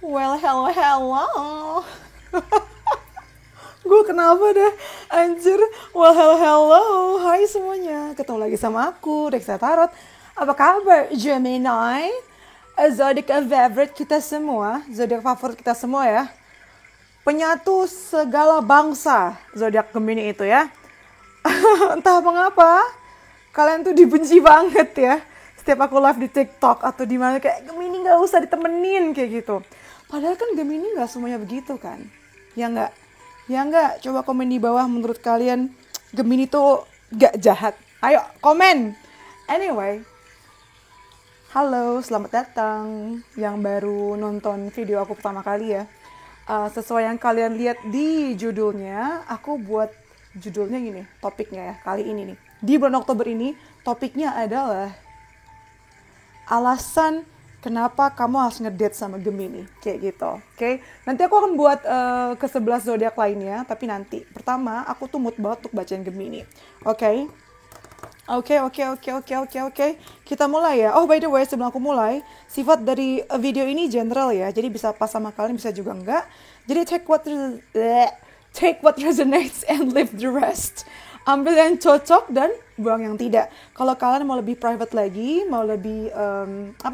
Well, hello, hello. Gue kenapa dah, anjir. Well, hello, hello. Hai semuanya. Ketemu lagi sama aku, Reksa Tarot. Apa kabar, Gemini? Zodiac favorite kita semua. Zodiac favorit kita semua ya. Penyatu segala bangsa. Zodiac Gemini itu ya. Entah mengapa, kalian tuh dibenci banget ya. Setiap aku live di TikTok atau di mana kayak Gemini nggak usah ditemenin kayak gitu. Padahal kan Gemini nggak semuanya begitu kan? Ya nggak? Ya nggak? Coba komen di bawah menurut kalian Gemini tuh nggak jahat. Ayo komen. Anyway, halo, selamat datang yang baru nonton video aku pertama kali ya. Sesuai yang kalian lihat di judulnya, aku buat judulnya gini, topiknya ya, kali ini nih. Di bulan Oktober ini, topiknya adalah alasan kenapa kamu harus ngedate sama Gemini, kayak gitu, oke? Nanti aku akan buat ke-11 zodiak lainnya, tapi nanti. Pertama, aku tuh mood banget untuk bacain Gemini, oke? Oke. Kita mulai ya. Oh, by the way, sebelum aku mulai, sifat dari video ini general ya. Jadi bisa pas sama kalian, bisa juga enggak. Jadi take what resonates and leave the rest. Ambil yang cocok dan buang yang tidak. Kalau kalian mau lebih private lagi, mau lebih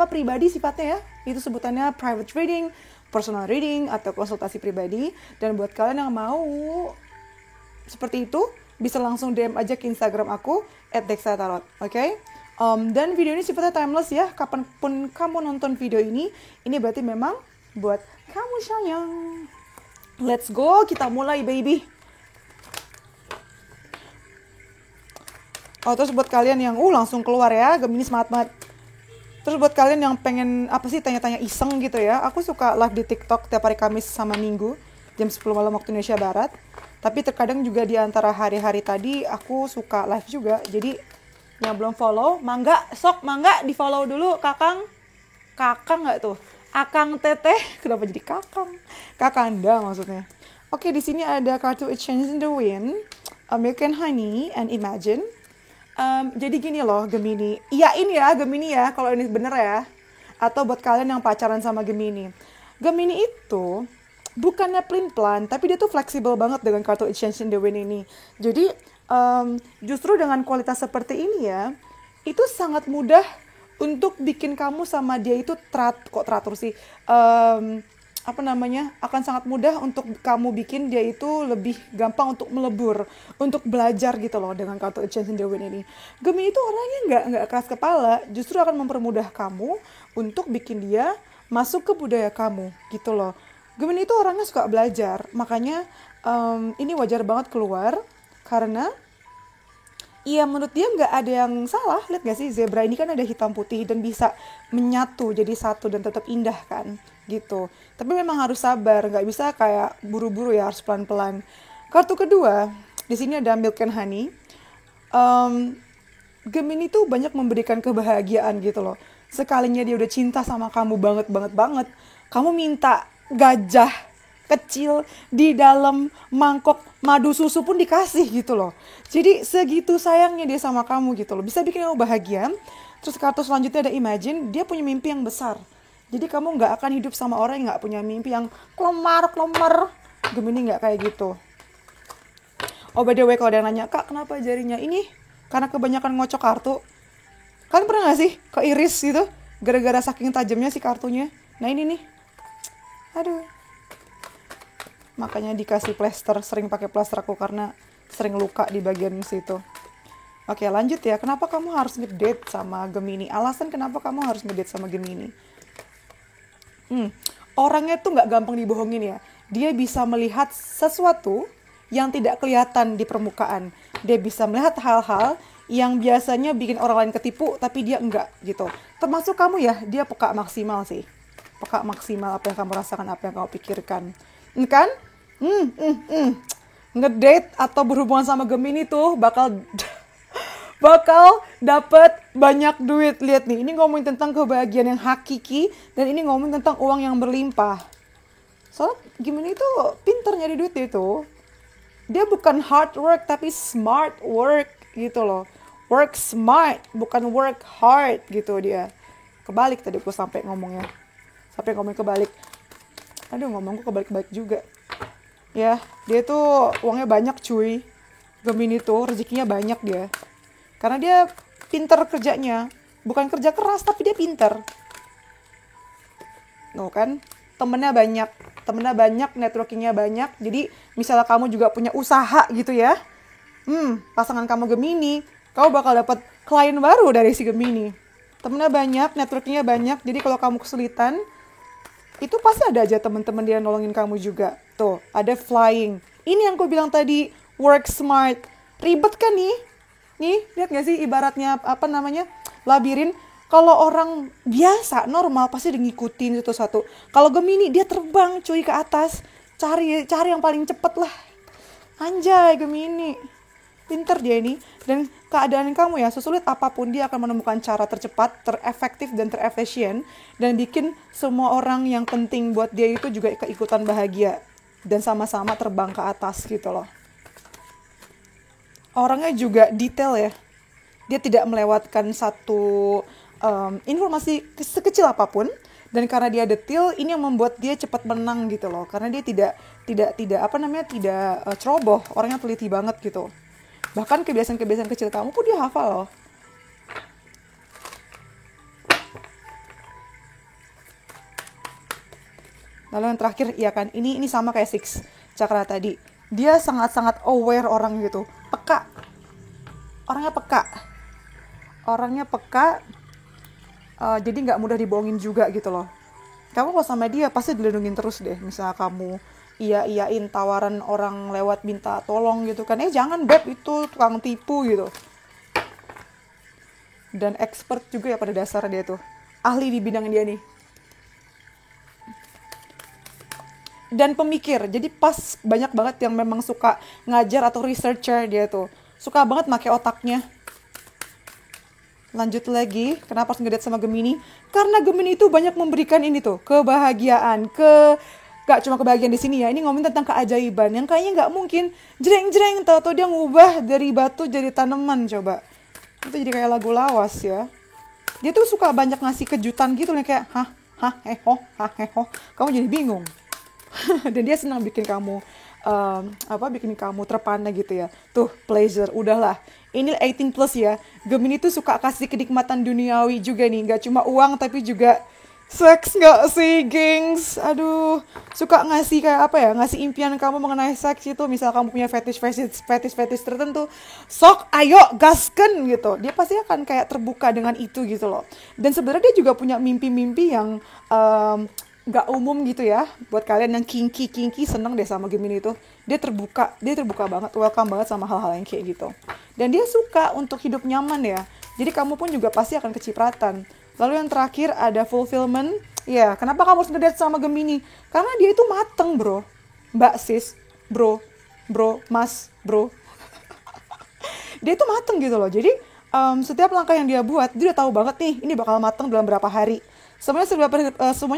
pribadi sifatnya ya. Itu sebutannya private reading, personal reading atau konsultasi pribadi. Dan buat kalian yang mau seperti itu, bisa langsung DM aja ke Instagram aku @dexatarot, oke? Dan video ini sifatnya timeless ya, kapanpun kamu nonton video ini berarti memang buat kamu sayang. Let's go, kita mulai baby. Oh, terus buat kalian yang langsung keluar ya, Gemini semangat banget. Terus buat kalian yang pengen tanya-tanya iseng gitu ya, aku suka live di TikTok tiap hari Kamis sama Minggu jam 10 malam waktu Indonesia Barat. Tapi terkadang juga di antara hari-hari tadi aku suka live juga. Jadi yang belum follow, mangga di follow dulu Kakang nggak tuh? Akang Teteh, kenapa jadi Kakang? Kakanda maksudnya. Oke, di sini ada kartu Exchange in the Wind, American Honey, and Imagine. Jadi gini loh Gemini. Iyain ya Gemini ya, kalau ini bener ya. Atau buat kalian yang pacaran sama Gemini. Gemini itu bukannya pelin-pelan, tapi dia tuh fleksibel banget dengan kartu Exchange in the Wind ini. Jadi justru dengan kualitas seperti ini ya, itu sangat mudah untuk bikin kamu sama dia itu teratur sih. Akan sangat mudah untuk kamu bikin dia itu lebih gampang untuk melebur, untuk belajar gitu loh dengan kartu Exchange in the Wind ini. Gemini itu orangnya nggak keras kepala, justru akan mempermudah kamu untuk bikin dia masuk ke budaya kamu gitu loh. Gemini itu orangnya suka belajar, makanya ini wajar banget keluar karena iya menurut dia nggak ada yang salah. Lihat nggak sih zebra ini kan ada hitam putih dan bisa menyatu jadi satu dan tetap indah kan gitu. Tapi memang harus sabar, nggak bisa kayak buru-buru ya, harus pelan-pelan. Kartu kedua di sini ada Milk and Honey. Gemini tuh banyak memberikan kebahagiaan gitu loh. Sekalinya dia udah cinta sama kamu banget, kamu minta gajah kecil di dalam mangkok madu susu pun dikasih gitu loh. Jadi segitu sayangnya dia sama kamu gitu loh. Bisa bikin kamu bahagia. Terus kartu selanjutnya ada Imagine, dia punya mimpi yang besar. Jadi kamu nggak akan hidup sama orang yang nggak punya mimpi yang kelemar. Gemini nggak kayak gitu. Oh by the way, kalau ada yang nanya, Kak kenapa jarinya ini? Karena kebanyakan ngocok kartu. Kalian pernah gak sih keiris gitu? Gara-gara saking tajamnya si kartunya. Nah ini nih. Aduh. Makanya dikasih plester, sering pakai plester aku karena sering luka di bagian situ. Oke lanjut ya, kenapa kamu harus ngedate sama Gemini? Alasan kenapa kamu harus ngedate sama Gemini? Orangnya tuh gak gampang dibohongin ya. Dia bisa melihat sesuatu yang tidak kelihatan di permukaan. Dia bisa melihat hal-hal yang biasanya bikin orang lain ketipu, tapi dia enggak gitu. Termasuk kamu ya, dia peka maksimal sih. Peka maksimal apa yang kamu rasakan, apa yang kamu pikirkan. Kan? Ngedate atau berhubungan sama Gemini tuh bakal dapat banyak duit. Lihat nih, ini ngomongin tentang kebahagiaan yang hakiki dan ini ngomongin tentang uang yang berlimpah. Soalnya Gemini itu pinter nyari duit itu. Dia bukan hard work tapi smart work gitu loh. Work smart, bukan work hard gitu dia. Kebalik tadi aku sampai ngomong kebalik. Aduh, ngomongku kebalik-balik juga. Ya, dia tuh uangnya banyak cuy. Gemini tuh rezekinya banyak dia. Karena dia pinter kerjanya. Bukan kerja keras, tapi dia pinter. Tuh kan, temennya banyak, networkingnya banyak. Jadi misalnya kamu juga punya usaha gitu ya, pasangan kamu Gemini, kamu bakal dapat klien baru dari si Gemini. Temennya banyak, networkingnya banyak. Jadi kalau kamu kesulitan, itu pasti ada aja teman-teman dia nolongin kamu juga. Tuh, ada flying. Ini yang aku bilang tadi, work smart. Ribet kan nih? Nih, lihat gak sih ibaratnya apa namanya? Labirin. Kalau orang biasa, normal, pasti udah ngikutin satu-satu. Kalau Gemini, dia terbang cuy ke atas. Cari yang paling cepet lah. Anjay, Gemini. Pinter dia ini. Dan keadaan kamu ya, sesulit apapun, dia akan menemukan cara tercepat, terefektif, dan terefisien. Dan bikin semua orang yang penting buat dia itu juga keikutan bahagia. Dan sama-sama terbang ke atas gitu loh. Orangnya juga detail ya. Dia tidak melewatkan satu informasi sekecil apapun, dan karena dia detail, ini yang membuat dia cepat menang gitu loh, karena dia tidak ceroboh, orangnya teliti banget gitu. Bahkan kebiasaan-kebiasaan kecil kamu pun dia hafal loh. Lalu yang terakhir, ya kan, ini sama kayak Six Cakra tadi, dia sangat-sangat aware orang gitu, orangnya peka. Jadi nggak mudah dibohongin juga gitu loh. Kamu kalau sama dia pasti dilindungin terus deh. Misalnya kamu iyain tawaran orang lewat minta tolong gitu kan. Jangan beb, itu tukang tipu gitu. Dan expert juga ya pada dasar dia tuh. Ahli di bidang dia nih. Dan pemikir. Jadi pas banyak banget yang memang suka ngajar atau researcher dia tuh. Suka banget pakai otaknya. Lanjut lagi, kenapa harus ngedate sama Gemini? Karena Gemini itu banyak memberikan ini tuh, kebahagiaan, gak cuma kebahagiaan di sini ya, ini ngomongin tentang keajaiban, yang kayaknya gak mungkin, jreng-jreng, tau-tau dia ngubah dari batu jadi tanaman, coba. Itu jadi kayak lagu lawas ya. Dia tuh suka banyak ngasih kejutan gitu, kayak, heho, kamu jadi bingung. Dan dia senang bikin kamu, bikin kamu terpana gitu ya. Tuh, pleasure, udahlah. Ini 18 plus ya. Gemini tuh suka kasih kenikmatan duniawi juga nih. Gak cuma uang tapi juga seks gak sih, gengs? Aduh, suka ngasih kayak ngasih impian kamu mengenai seks itu. Misal kamu punya fetish tertentu. Sok, ayo, gasken gitu. Dia pasti akan kayak terbuka dengan itu gitu loh. Dan sebenarnya dia juga punya mimpi-mimpi yang gak umum gitu ya. Buat kalian yang kinky seneng deh sama Gemini itu. Dia terbuka banget, welcome banget sama hal-hal yang kayak gitu. Dan dia suka untuk hidup nyaman ya. Jadi kamu pun juga pasti akan kecipratan. Lalu yang terakhir ada fulfillment. Ya, kenapa kamu harus ngedate sama Gemini? Karena dia itu mateng bro. Mbak sis, bro, mas, bro. Dia itu mateng gitu loh. Jadi setiap langkah yang dia buat, dia udah tahu banget nih, ini bakal mateng dalam berapa hari. Semuanya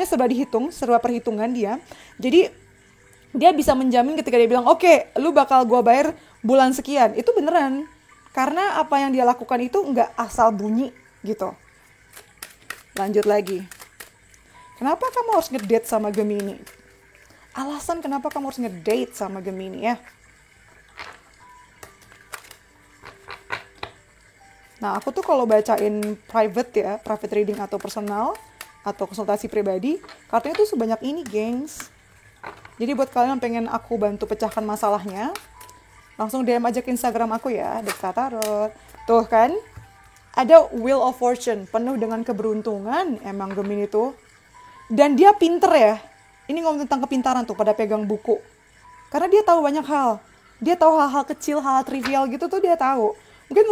serba dihitung, serba perhitungan dia. Jadi dia bisa menjamin ketika dia bilang, oke, lu bakal gua bayar bulan sekian. Itu beneran. Karena apa yang dia lakukan itu nggak asal bunyi gitu. Lanjut lagi. Kenapa kamu harus ngedate sama Gemini? Alasan kenapa kamu harus ngedate sama Gemini ya. Nah, aku tuh kalau bacain private reading atau personal, atau konsultasi pribadi, kartunya tuh sebanyak ini, gengs. Jadi buat kalian yang pengen aku bantu pecahkan masalahnya, langsung DM aja ke Instagram aku ya, Deksa Tarot. Tuh kan, ada Wheel of Fortune, penuh dengan keberuntungan emang Gemini tuh. Dan dia pinter ya. Ini ngomong tentang kepintaran tuh pada pegang buku. Karena dia tahu banyak hal. Dia tahu hal-hal kecil, hal trivial gitu tuh dia tahu. Mungkin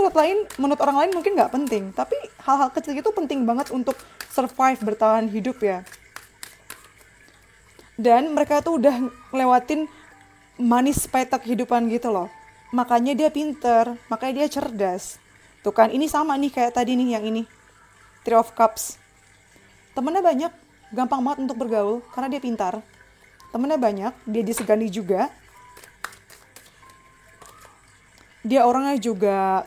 menurut orang lain mungkin nggak penting, tapi hal-hal kecil gitu penting banget untuk survive, bertahan hidup ya. Dan mereka tuh udah ngelewatin manis pahit kehidupan gitu loh. Makanya dia pinter, makanya dia cerdas. Tuh kan, ini sama nih kayak tadi nih yang ini. Three of Cups. Temennya banyak, gampang banget untuk bergaul karena dia pintar. Temennya banyak, dia disegani juga. Dia orangnya juga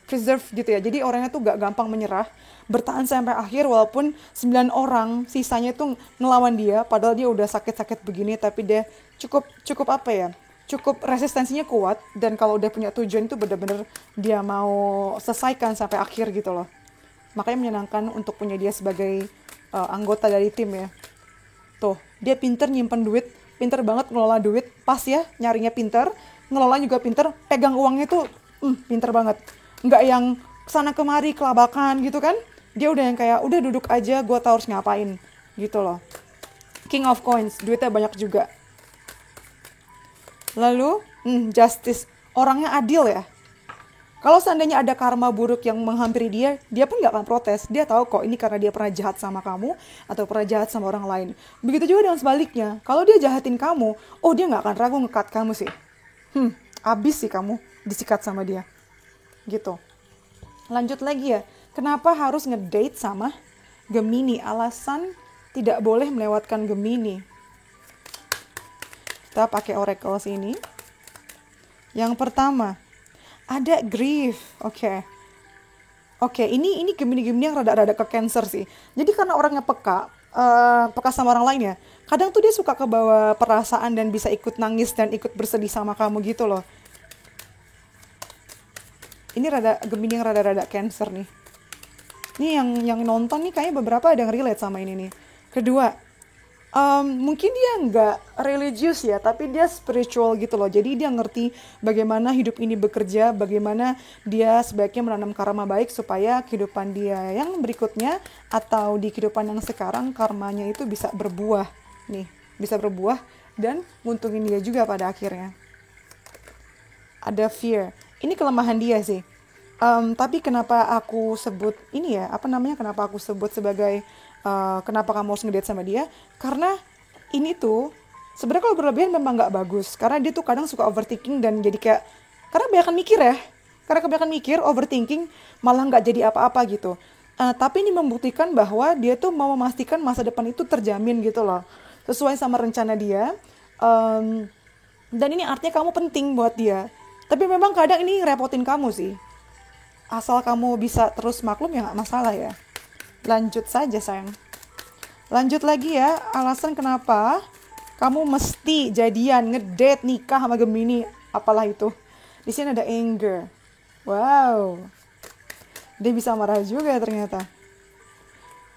preserve gitu ya. Jadi orangnya tuh gak gampang menyerah, bertahan sampai akhir walaupun 9 orang sisanya tuh ngelawan dia, padahal dia udah sakit-sakit begini, tapi dia cukup cukup apa ya? Cukup resistensinya kuat, dan kalau udah punya tujuan itu bener-bener dia mau selesaikan sampai akhir gitu loh. Makanya menyenangkan untuk punya dia sebagai anggota dari tim ya. Tuh, dia pinter nyimpen duit, pinter banget ngelola duit, pas ya, nyarinya pinter, ngelola juga pinter, pegang uangnya tuh pinter banget. Nggak yang kesana kemari kelabakan gitu kan. Dia udah yang kayak, udah duduk aja, gue tau harus ngapain gitu loh. King of Coins, duitnya banyak juga. Lalu, Justice, orangnya adil ya. Kalau seandainya ada karma buruk yang menghampiri dia, dia pun gak akan protes. Dia tahu kok ini karena dia pernah jahat sama kamu atau pernah jahat sama orang lain. Begitu juga dengan sebaliknya. Kalau dia jahatin kamu, oh dia gak akan ragu ngekat kamu sih. Abis sih kamu disikat sama dia. Gitu. Lanjut lagi ya. Kenapa harus ngedate sama Gemini? Alasan tidak boleh melewatkan Gemini. Kita pakai oracle sini. Yang pertama, ada grief. Oke, ini Gemini yang rada-rada ke Cancer sih. Jadi karena orangnya peka sama orang lain ya. Kadang tuh dia suka kebawa perasaan dan bisa ikut nangis dan ikut bersedih sama kamu gitu loh. Ini Gemini yang rada-rada Cancer nih. Ini yang nonton nih kayaknya beberapa ada yang relate sama ini nih. Kedua, mungkin dia nggak religius ya, tapi dia spiritual gitu loh. Jadi dia ngerti bagaimana hidup ini bekerja, bagaimana dia sebaiknya menanam karma baik supaya kehidupan dia yang berikutnya atau di kehidupan yang sekarang karmanya itu bisa berbuah nih, bisa berbuah dan nguntungin dia juga pada akhirnya. Ada fear, ini kelemahan dia sih. Tapi kenapa aku sebut ini ya, kenapa aku sebut sebagai kenapa kamu harus ngedate sama dia? Karena ini tuh sebenarnya kalau berlebihan memang nggak bagus. Karena dia tuh kadang suka overthinking dan jadi kayak, karena kebanyakan mikir ya. Karena kebanyakan mikir, overthinking malah nggak jadi apa-apa gitu. Tapi ini membuktikan bahwa dia tuh mau memastikan masa depan itu terjamin gitu loh, sesuai sama rencana dia. Dan ini artinya kamu penting buat dia. Tapi memang kadang ini repotin kamu sih. Asal kamu bisa terus maklum ya nggak masalah ya. Lanjut saja sayang. Lanjut lagi ya, alasan kenapa kamu mesti jadian, ngedate, nikah sama Gemini, apalah itu. Di sini ada anger. Wow. Dia bisa marah juga ternyata.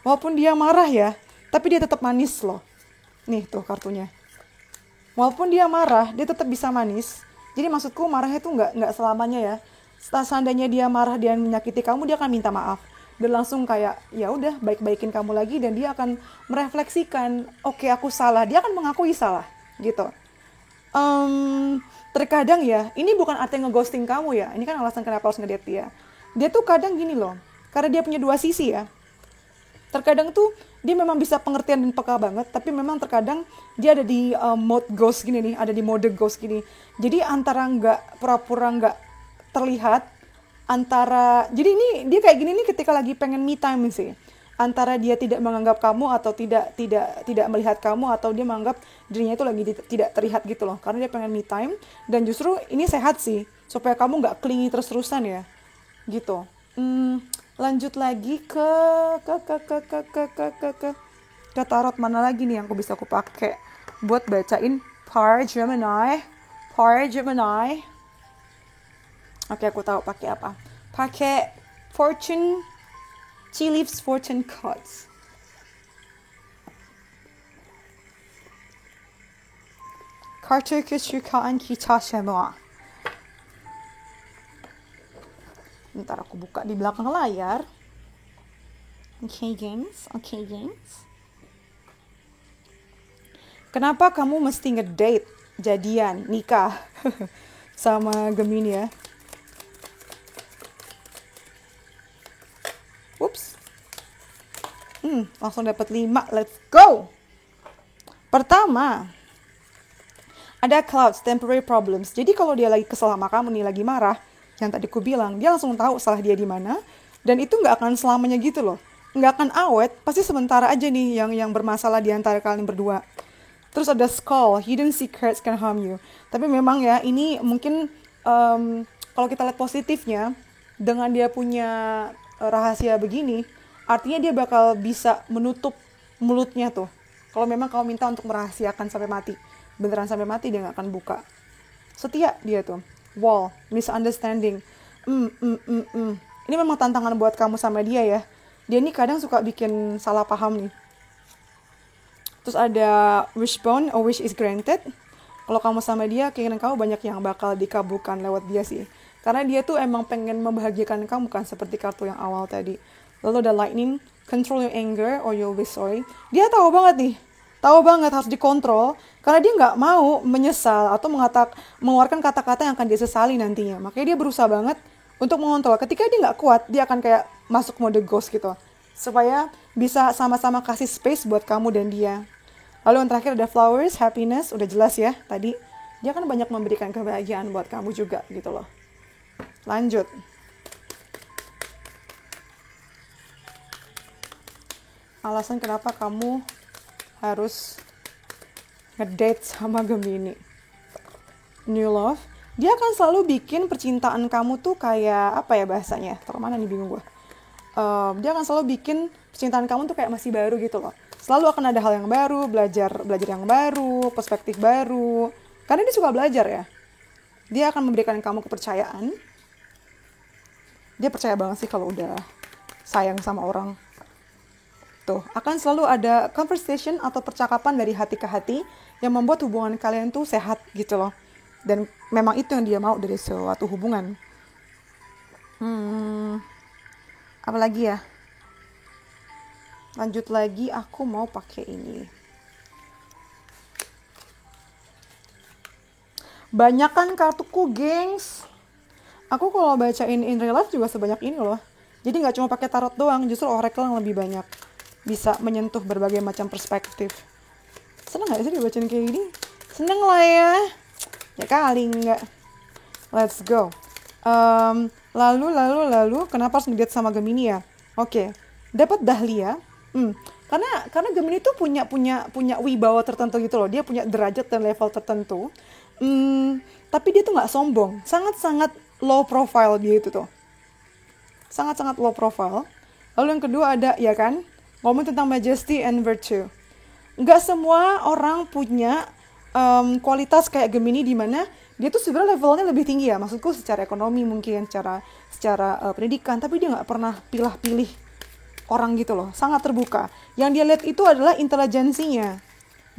Walaupun dia marah ya, tapi dia tetap manis loh. Nih tuh kartunya. Walaupun dia marah, dia tetap bisa manis. Jadi maksudku marahnya tuh nggak selamanya ya. Seandainya dia marah dan menyakiti kamu, dia akan minta maaf dan langsung kayak ya udah baik-baikin kamu lagi, dan dia akan merefleksikan, oke, aku salah, dia akan mengakui salah gitu. Terkadang ya, ini bukan artinya ngeghosting kamu ya, ini kan alasan kenapa harus ngedate dia. Dia tuh kadang gini loh, karena dia punya dua sisi ya. Terkadang tuh dia memang bisa pengertian dan peka banget, tapi memang terkadang dia ada di mode ghost gini nih, ada di mode ghost gini. Jadi antara nggak pura-pura nggak terlihat, jadi ini dia kayak gini nih ketika lagi pengen me time sih, antara dia tidak menganggap kamu atau tidak melihat kamu, atau dia menganggap dirinya itu lagi tidak terlihat gitu loh, karena dia pengen me time. Dan justru ini sehat sih supaya kamu nggak clingy terus-terusan ya gitu. Lanjut lagi ke tarot mana lagi nih yang aku bisa pakai buat bacain Par Gemini. Oke, aku tahu pakai apa. Pakai Fortune, Tea Leaves Fortune Cards. Kartu kesukaan kita semua. Ntar aku buka di belakang layar. Oke, gengs. Kenapa kamu mesti ngedate, jadian, nikah sama Gemini ya? Ups. Langsung dapat 5. Let's go. Pertama, ada clouds, temporary problems. Jadi kalau dia lagi kesel sama kamu nih, lagi marah, yang tadi ku bilang, dia langsung tahu salah dia di mana, dan itu nggak akan selamanya gitu loh. Nggak akan awet, pasti sementara aja nih yang bermasalah di antara kalian berdua. Terus ada skull, hidden secrets can harm you. Tapi memang ya, ini mungkin kalau kita lihat positifnya, dengan dia punya rahasia begini, artinya dia bakal bisa menutup mulutnya tuh. Kalau memang kamu minta untuk merahasiakan sampai mati, beneran sampai mati dia nggak akan buka. Setia dia tuh. Wall, misunderstanding. Ini memang tantangan buat kamu sama dia ya. Dia nih kadang suka bikin salah paham nih. Terus ada wishbone, a wish is granted. Kalau kamu sama dia, keinginan kamu banyak yang bakal dikabulkan lewat dia sih. Karena dia tuh emang pengen membahagiakan kamu kan, seperti kartu yang awal tadi. Lalu ada lightning, control your anger or you'll be sorry. Dia tahu banget nih, tahu banget harus dikontrol. Karena dia nggak mau menyesal atau mengeluarkan kata-kata yang akan dia sesali nantinya. Makanya dia berusaha banget untuk mengontrol. Ketika dia nggak kuat, dia akan kayak masuk mode ghost gitu. Supaya bisa sama-sama kasih space buat kamu dan dia. Lalu yang terakhir ada flowers, happiness, udah jelas ya tadi. Dia kan banyak memberikan kebahagiaan buat kamu juga gitu loh. Lanjut. Alasan kenapa kamu harus ngedate sama Gemini. New love. Dia akan selalu bikin percintaan kamu tuh kayak apa ya bahasanya? Taruh mana nih bingung gue. Dia akan selalu bikin percintaan kamu tuh kayak masih baru gitu loh. Selalu akan ada hal yang baru, belajar yang baru, perspektif baru. Karena dia suka belajar ya. Dia akan memberikan kamu kepercayaan. Dia percaya banget sih kalau udah sayang sama orang. Tuh, akan selalu ada conversation atau percakapan dari hati ke hati yang membuat hubungan kalian tuh sehat gitu loh. Dan memang itu yang dia mau dari suatu hubungan. Apa lagi ya? Lanjut lagi, aku mau pakai ini. Banyak kan kartuku, gengs. Aku kalau bacain in real life juga sebanyak ini loh. Jadi nggak cuma pakai tarot doang, justru oracle yang lebih banyak. Bisa menyentuh berbagai macam perspektif. Seneng gak sih dibacain kayak gini? Seneng lah ya. Ya kali enggak. Let's go. Lalu, kenapa harus ngedate sama Gemini ya? Oke, dapat Dahlia. Karena Gemini tuh punya wibawa tertentu gitu loh. Dia punya derajat dan level tertentu. Tapi dia tuh nggak sombong. Sangat-sangat low profile dia itu tuh. Sangat-sangat low profile. Lalu yang kedua ada, ya kan, ngomong tentang majesty and virtue. Nggak semua orang punya kualitas kayak Gemini di mana dia tuh sebenarnya levelnya lebih tinggi ya. Maksudku secara ekonomi mungkin, secara pendidikan. Tapi dia nggak pernah pilih-pilih orang gitu loh. Sangat terbuka. Yang dia lihat itu adalah intelijensinya.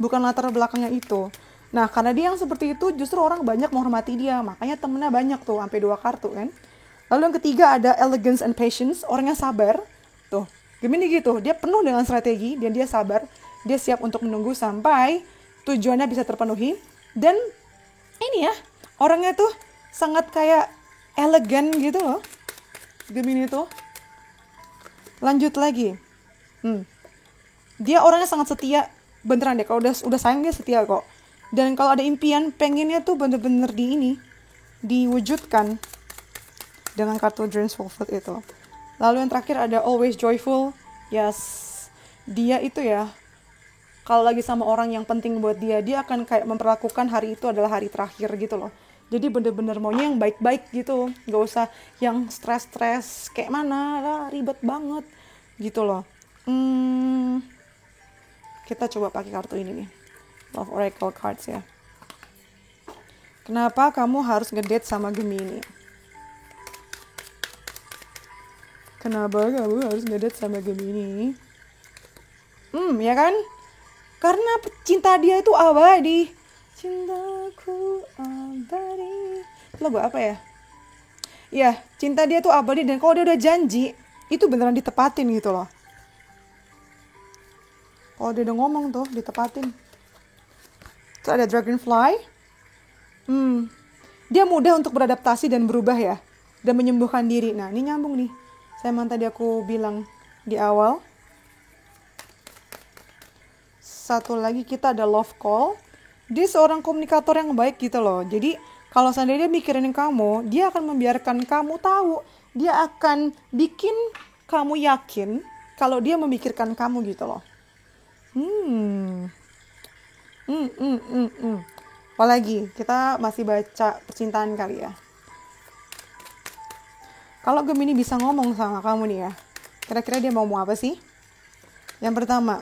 Bukan latar belakangnya itu. Nah, karena dia yang seperti itu, justru orang banyak menghormati dia. Makanya temennya banyak tuh, sampai 2 kartu kan. Lalu yang ketiga ada elegance and patience. Orangnya sabar. Tuh, Gemini gitu. Dia penuh dengan strategi dan dia sabar. Dia siap untuk menunggu sampai tujuannya bisa terpenuhi. Dan ini ya, orangnya tuh sangat kayak elegan gitu loh. Gemini tuh. Lanjut lagi. Dia orangnya sangat setia. Beneran deh, kalau udah sayang dia setia kok. Dan kalau ada impian, pengennya tuh bener-bener diwujudkan dengan kartu Dreams Fulfilled itu. Lalu yang terakhir ada always joyful. Yes, dia itu ya, kalau lagi sama orang yang penting buat dia akan kayak memperlakukan hari itu adalah hari terakhir gitu loh. Jadi bener-bener maunya yang baik-baik gitu. Gak usah yang stres-stres kayak mana lah, ribet banget gitu loh. Kita coba pakai kartu ini nih. Love Oracle Cards ya. Kenapa kamu harus ngedate sama Gemini? Kenapa kamu harus ngedate sama Gemini? Ya kan? Karena cinta dia itu abadi. Cintaku abadi. Lagu apa ya? Ya, cinta dia tuh abadi. Dan kalau dia udah janji, itu beneran ditepatin gitu loh. Kalau dia udah ngomong tuh, ditepatin. Terus ada Dragonfly. Dia mudah untuk beradaptasi dan berubah ya. Dan menyembuhkan diri. Nah, ini nyambung nih. Saya tadi aku bilang di awal. Satu lagi kita ada Love Call. Dia seorang komunikator yang baik gitu loh. Jadi kalau seandainya dia mikirin kamu, dia akan membiarkan kamu tahu. Dia akan bikin kamu yakin kalau dia memikirkan kamu gitu loh. Apalagi kita masih baca percintaan kali ya. Kalau Gemini bisa ngomong sama kamu nih ya, kira-kira dia mau ngomong apa sih? Yang pertama,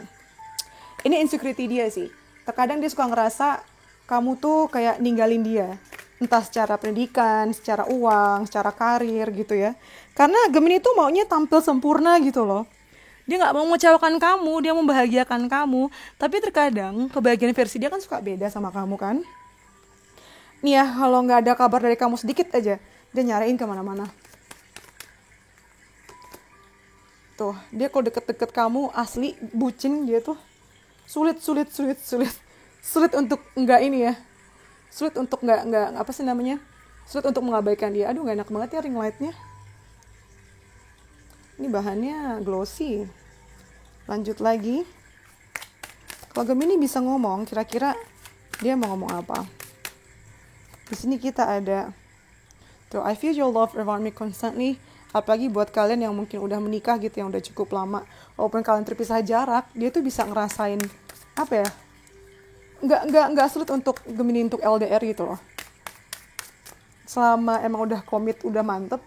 ini insecurity dia sih. Terkadang dia suka ngerasa kamu tuh kayak ninggalin dia. Entah secara pendidikan, secara uang, secara karir gitu ya. Karena Gemini tuh maunya tampil sempurna gitu loh. Dia gak mau mengecewakan kamu, dia membahagiakan kamu. Tapi terkadang kebahagiaan versi dia kan suka beda sama kamu kan. Nih ya, kalau gak ada kabar dari kamu sedikit aja, dia nyariin kemana-mana. Tuh, dia kalau deket-deket kamu asli bucin dia tuh. Sulit untuk enggak ini ya. Sulit untuk enggak apa sih namanya? Sulit untuk mengabaikan dia. Aduh, enggak enak banget ya ring lightnya. Ini bahannya glossy. Lanjut lagi. Kalau Gemini bisa ngomong, kira-kira dia mau ngomong apa? Di sini kita ada tuh, I feel your love around me constantly. Apalagi buat kalian yang mungkin udah menikah gitu, yang udah cukup lama, walaupun kalian terpisah jarak, dia tuh bisa ngerasain apa ya? Nggak sulit untuk Gemini untuk LDR gitu loh. Selama emang udah komit, udah mantep,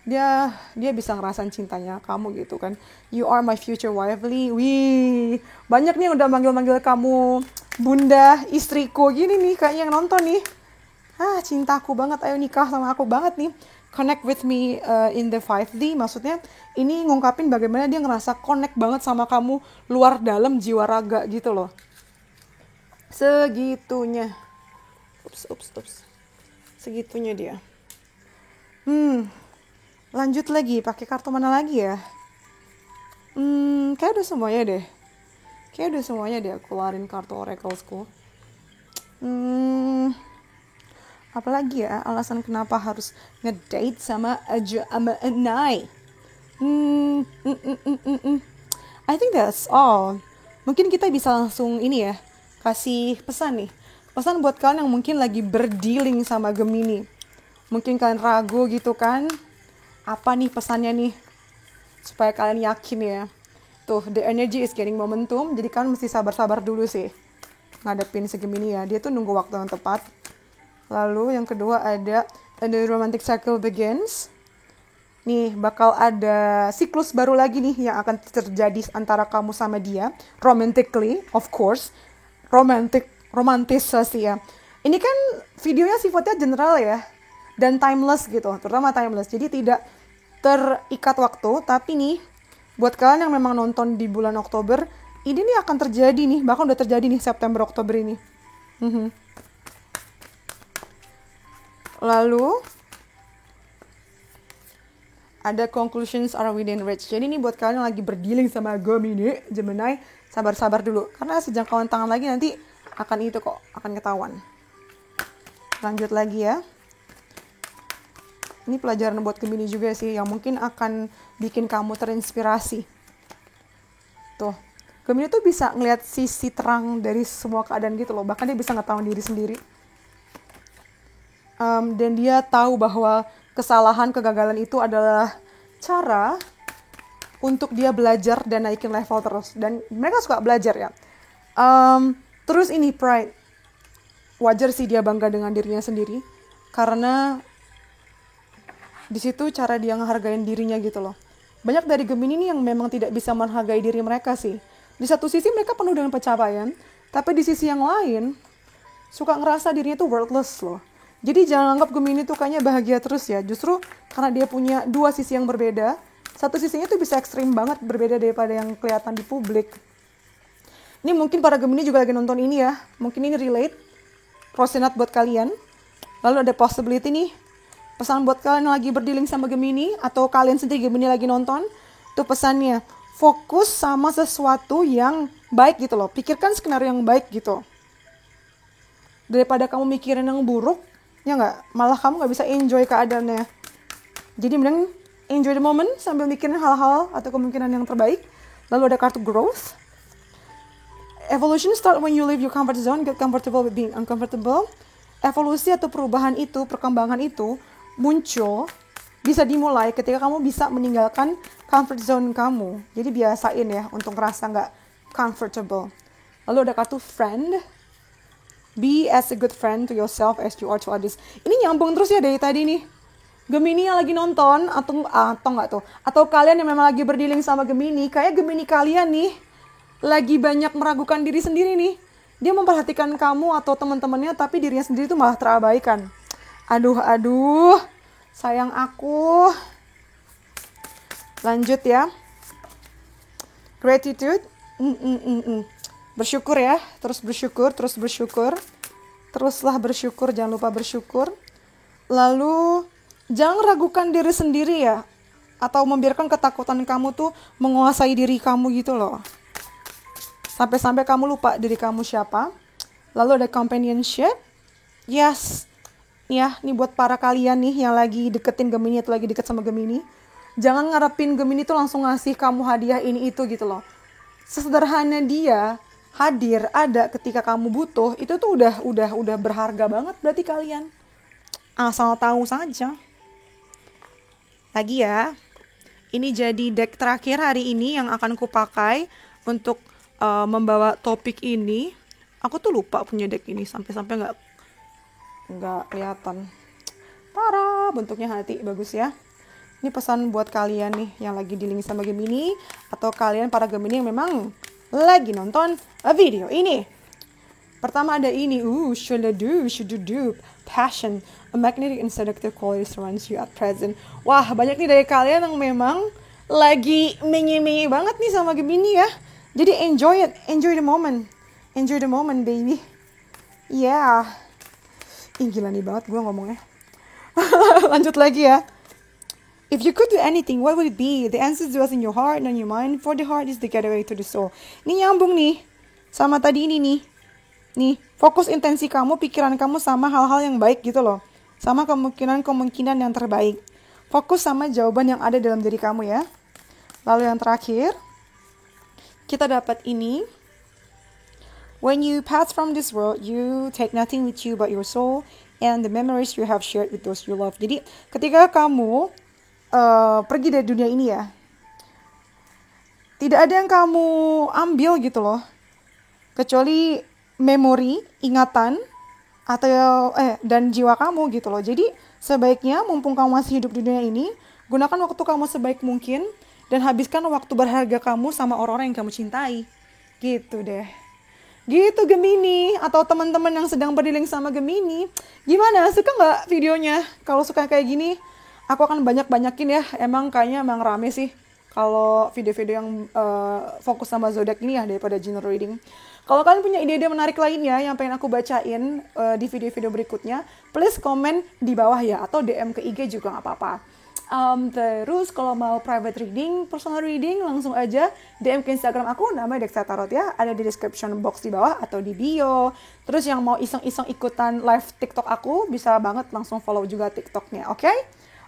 dia bisa ngerasain cintanya kamu gitu kan. You are my future wifely. Wih, banyak nih yang udah manggil kamu bunda, istriku gini nih, kayaknya yang nonton nih. Cintaku banget, ayo nikah sama aku banget nih. Connect with me in the 5D, maksudnya ini ngungkapin bagaimana dia ngerasa connect banget sama kamu luar dalam jiwa raga gitu loh. Segitunya. Ups. Segitunya dia. Lanjut lagi, pakai kartu mana lagi ya? Kayak udah semuanya deh aku keluarin kartu oraclesku. Apalagi ya alasan kenapa harus ngedate sama Gemini? I think that's all. Mungkin kita bisa langsung ini ya, kasih pesan nih. Pesan buat kalian yang mungkin lagi berdealing sama Gemini. Mungkin kalian ragu gitu kan. Apa nih pesannya nih? Supaya kalian yakin ya. Tuh, the energy is getting momentum. Jadi kalian mesti sabar-sabar dulu sih ngadepin si Gemini ya. Dia tuh nunggu waktu yang tepat. Lalu yang kedua ada the romantic cycle begins. Nih bakal ada siklus baru lagi nih yang akan terjadi antara kamu sama dia. Romantically, of course. Romantisasi ya. Ini kan videonya sifatnya general ya. Dan timeless gitu, terutama timeless. Jadi tidak terikat waktu. Tapi nih, buat kalian yang memang nonton di bulan Oktober, ini nih akan terjadi nih. Bahkan udah terjadi nih September-Oktober ini. Lalu ada conclusions are within reach. Jadi ini buat kalian yang lagi berdealing sama Gemini, sabar-sabar dulu. Karena sejangkauan tangan lagi nanti akan ketahuan. Lanjut lagi ya. Ini pelajaran buat Gemini juga sih, yang mungkin akan bikin kamu terinspirasi. Tuh, Gemini tuh bisa ngelihat sisi terang dari semua keadaan gitu loh. Bahkan dia bisa ngetahuin diri sendiri. Dan dia tahu bahwa kegagalan itu adalah cara untuk dia belajar dan naikin level terus. Dan mereka suka belajar ya. Terus ini pride. Wajar sih dia bangga dengan dirinya sendiri. Karena di situ cara dia ngehargain dirinya gitu loh. Banyak dari Gemini ini yang memang tidak bisa menghargai diri mereka sih. Di satu sisi mereka penuh dengan pencapaian. Tapi di sisi yang lain, suka ngerasa dirinya tuh worthless loh. Jadi jangan anggap Gemini tuh kayaknya bahagia terus ya. Justru karena dia punya dua sisi yang berbeda. Satu sisinya tuh bisa ekstrim banget berbeda daripada yang kelihatan di publik. Ini mungkin para Gemini juga lagi nonton ini ya. Mungkin ini relate. Prosenat buat kalian. Lalu ada possibility nih. Pesan buat kalian yang lagi berdealing sama Gemini. Atau kalian sendiri Gemini lagi nonton. Tuh pesannya. Fokus sama sesuatu yang baik gitu loh. Pikirkan skenario yang baik gitu. Daripada kamu mikirin yang buruk. Ya nggak, malah kamu nggak bisa enjoy keadaannya. Jadi mending enjoy the moment sambil mikirin hal-hal atau kemungkinan yang terbaik. Lalu ada kartu growth. Evolution start when you leave your comfort zone, get comfortable with being uncomfortable. Evolusi atau perubahan itu, perkembangan itu muncul, bisa dimulai ketika kamu bisa meninggalkan comfort zone kamu. Jadi biasain ya untuk ngerasa nggak comfortable. Lalu ada kartu friend. Be as a good friend to yourself as you are to others. Ini nyambung terus ya dari tadi nih. Gemini yang lagi nonton atau nggak tuh, atau kalian yang memang lagi berdealing sama Gemini, kayak Gemini kalian nih lagi banyak meragukan diri sendiri nih. Dia memperhatikan kamu atau teman-temannya, tapi dirinya sendiri tuh malah terabaikan. Aduh, sayang aku. Lanjut ya. Gratitude. Bersyukur ya, terus bersyukur. Teruslah bersyukur, jangan lupa bersyukur. Lalu jangan ragukan diri sendiri ya, atau membiarkan ketakutan kamu tuh menguasai diri kamu gitu loh. Sampai-sampai kamu lupa diri kamu siapa. Lalu ada companionship. Yes. Ya, ini buat para kalian nih yang lagi deketin Gemini atau lagi deket sama Gemini. Jangan ngarepin Gemini tuh langsung ngasih kamu hadiah ini itu gitu loh. Sesederhana dia hadir ada ketika kamu butuh, itu tuh udah berharga banget berarti kalian. Asal tahu saja. Lagi ya. Ini jadi deck terakhir hari ini yang akan kupakai untuk membawa topik ini. Aku tuh lupa punya deck ini sampai nggak kelihatan. Tara, bentuknya hati, bagus ya. Ini pesan buat kalian nih yang lagi dealing sama Gemini, atau kalian para Gemini yang memang lagi nonton video ini. Pertama ada ini, should do, passion, a magnetic and seductive quality surrounds you at present. Wah, banyak nih dari kalian yang memang lagi menye-menye banget nih sama Gemini ya. Jadi enjoy the moment baby. Yeah. Gila nih banget gue ngomongnya. Lanjut lagi ya. If you could do anything, what would it be? The answer is in your heart, not your mind. For the heart is the gateway to the soul. Ini nyambung nih sama tadi ini nih. Nih, fokus intensi kamu, pikiran kamu sama hal-hal yang baik gitu loh. Sama kemungkinan yang terbaik. Fokus sama jawaban yang ada dalam diri kamu ya. Lalu yang terakhir, kita dapat ini. When you pass from this world, you take nothing with you but your soul and the memories you have shared with those you love. Jadi ketika kamu pergi dari dunia ini ya, tidak ada yang kamu ambil gitu loh, kecuali memori, ingatan, atau dan jiwa kamu gitu loh. Jadi sebaiknya mumpung kamu masih hidup di dunia ini, gunakan waktu kamu sebaik mungkin dan habiskan waktu berharga kamu sama orang-orang yang kamu cintai. Gitu deh. Gitu Gemini, atau teman-teman yang sedang berdealing sama Gemini. Gimana? Suka nggak videonya? Kalau suka kayak gini, aku akan banyak-banyakin ya. Emang rame sih kalau video-video yang fokus sama zodiak ini ya daripada general reading. Kalau kalian punya ide-ide menarik lainnya yang pengen aku bacain di video-video berikutnya, please komen di bawah ya, atau DM ke IG juga nggak apa-apa. Terus kalau mau private reading, personal reading, langsung aja DM ke Instagram aku, namanya Deksa Tarot ya, ada di description box di bawah atau di bio. Terus yang mau iseng-iseng ikutan live TikTok aku, bisa banget langsung follow juga TikToknya, oke?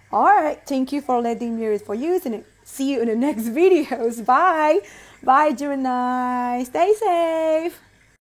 Alright, thank you for letting me read for you. See you in the next videos. Bye. Bye, Gemini. Stay safe.